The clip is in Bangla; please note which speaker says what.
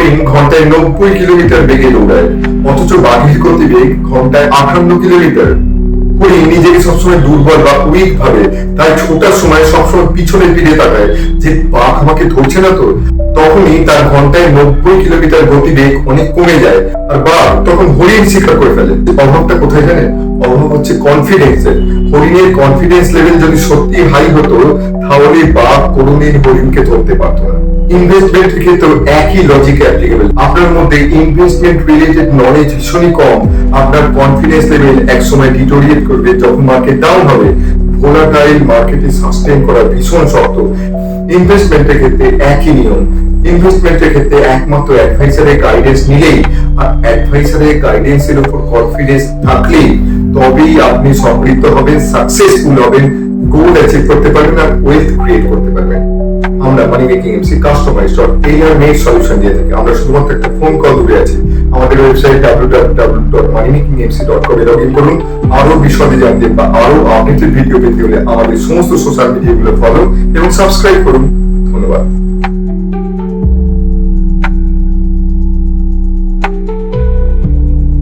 Speaker 1: হরিণ ঘন্টায় 90 কিলোমিটার বেগে দৌড়ায়, অথচ বাঘের গতিবেগ ঘন্টায় 58 কিলোমিটার। হরিণ নিজেকে সবসময় দুর্বল বা উইক ভাবে, তাই ছোটার সময় সবসময় পিছনে ফিরে তাকায় যে বাঘ আমাকে ধরছে না তো। তখনই তার ঘন্টায় 90 কিলোমিটার গতিবেগ অনেক কমে যায়, আর বাঘ তখন হরিণ শিকার করে ফেলে। অভাবটা কোথায় জানেন? অভাব হচ্ছে কনফিডেন্সের। হরিণের কনফিডেন্স লেভেল যদি সত্যি হাই হতো, তাহলে বাঘ কোনোদিন হরিণকে ধরতে পারতো না। ইনভেস্টমেন্ট ক্ষেত্রেও একই লজিক অ্যাপ্লিকেবল। আপনার মধ্যে ইনভেস্টমেন্ট রিলেটেড নলেজ ভীষণই কম, আপনার কনফিডেন্স লেভেল একসময় ডিটোরিয়েট করবে যখন মার্কেট ডাউন হবে। ভোলাটাইল মার্কেটে সাস্টেইন করা ভীষণ শক্ত। ইনভেস্টমেন্টের ক্ষেত্রে একই নিয়ম। ইনভেস্টমেন্টের ক্ষেত্রে একমাত্র অ্যাডভাইসারের গাইডেন্স নিলেই আর অ্যাডভাইসারের গাইডেন্সের উপর কনফিডেন্স থাকলেই তবেই আপনি সমৃদ্ধ হবেন, সাকসেসফুল হবেন, গোল অ্যাচিভ করতে পারবেন আর ওয়েলথ ক্রিয়েট করতে পারবেন। আমরা money making MC customised or tailor made solution দিয়ে থাকি। আমরা শুধুমাত্র একটা ফোন কল দূরে আছি। আমাদের ওয়েবসাইট www.moneymekingmc.com এ লগইন করুন। আরো বিশদে জানতে বা আরো আপডেটেড ভিডিও পেতে হলে আমাদের সমস্ত সোশ্যাল মিডিয়াগুলো ফলো এবং সাবস্ক্রাইব করুন। ধন্যবাদ।